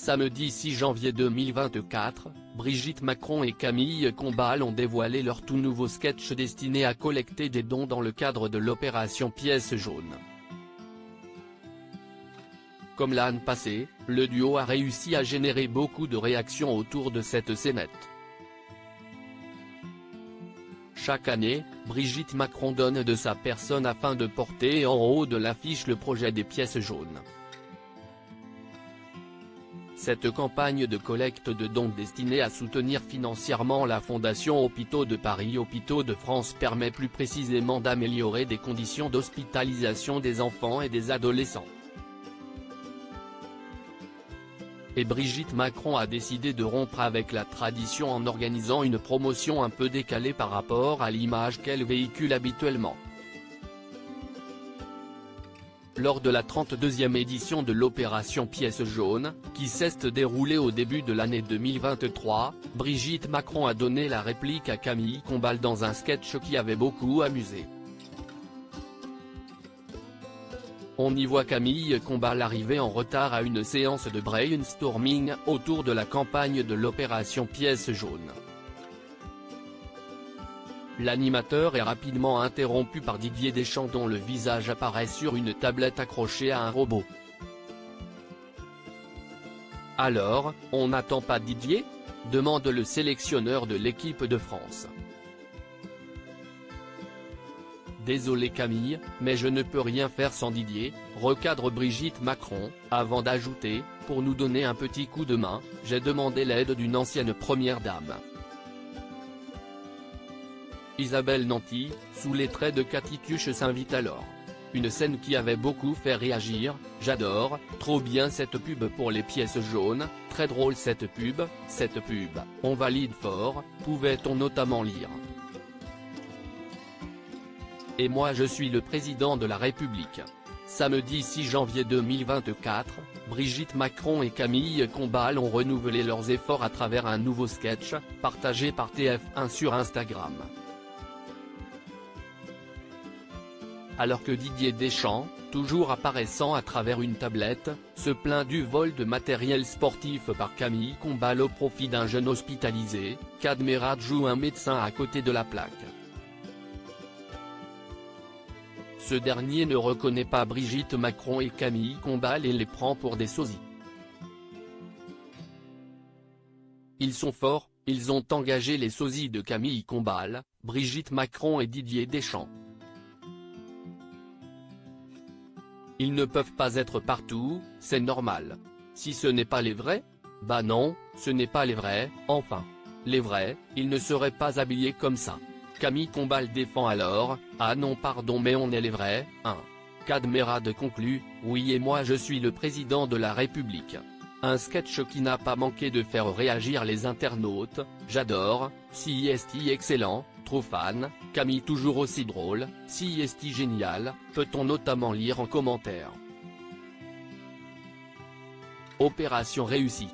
Samedi 6 janvier 2024, Brigitte Macron et Camille Combal ont dévoilé leur tout nouveau sketch destiné à collecter des dons dans le cadre de l'opération Pièce jaune. Comme l'année passée, le duo a réussi à générer beaucoup de réactions autour de cette scénette. Chaque année, Brigitte Macron donne de sa personne afin de porter en haut de l'affiche le projet des pièces jaunes. Cette campagne de collecte de dons destinée à soutenir financièrement la Fondation Hôpitaux de Paris Hôpitaux de France permet plus précisément d'améliorer des conditions d'hospitalisation des enfants et des adolescents. Et Brigitte Macron a décidé de rompre avec la tradition en organisant une promotion un peu décalée par rapport à l'image qu'elle véhicule habituellement. Lors de la 32e édition de l'opération Pièce jaune, qui s'est déroulée au début de l'année 2023, Brigitte Macron a donné la réplique à Camille Combal dans un sketch qui avait beaucoup amusé. On y voit Camille Combal arriver en retard à une séance de brainstorming autour de la campagne de l'opération Pièce jaune. L'animateur est rapidement interrompu par Didier Deschamps dont le visage apparaît sur une tablette accrochée à un robot. « Alors, on n'attend pas Didier ?» demande le sélectionneur de l'équipe de France. « Désolé Camille, mais je ne peux rien faire sans Didier », recadre Brigitte Macron, avant d'ajouter « Pour nous donner un petit coup de main, j'ai demandé l'aide d'une ancienne première dame. » Isabelle Nanty, sous les traits de Cathy Tuche s'invite alors. Une scène qui avait beaucoup fait réagir, « J'adore, trop bien cette pub pour les pièces jaunes, très drôle cette pub, on valide fort », pouvait-on notamment lire. Et moi je suis le président de la République. Samedi 6 janvier 2024, Brigitte Macron et Camille Combal ont renouvelé leurs efforts à travers un nouveau sketch, partagé par TF1 sur Instagram. Alors que Didier Deschamps, toujours apparaissant à travers une tablette, se plaint du vol de matériel sportif par Camille Combal au profit d'un jeune hospitalisé, Cadmerade joue un médecin à côté de la plaque. Ce dernier ne reconnaît pas Brigitte Macron et Camille Combal et les prend pour des sosies. Ils sont forts, ils ont engagé les sosies de Camille Combal, Brigitte Macron et Didier Deschamps. Ils ne peuvent pas être partout, c'est normal. Si ce n'est pas les vrais ? Bah non, ce n'est pas les vrais, enfin. Les vrais, ils ne seraient pas habillés comme ça. Camille Combal défend alors, ah non pardon mais on est les vrais, hein. Cadmerade conclut, oui et moi je suis le président de la République. Un sketch qui n'a pas manqué de faire réagir les internautes, j'adore, si est excellent, trop fan, Camille toujours aussi drôle, si est génial, peut-on notamment lire en commentaire. Opération réussie.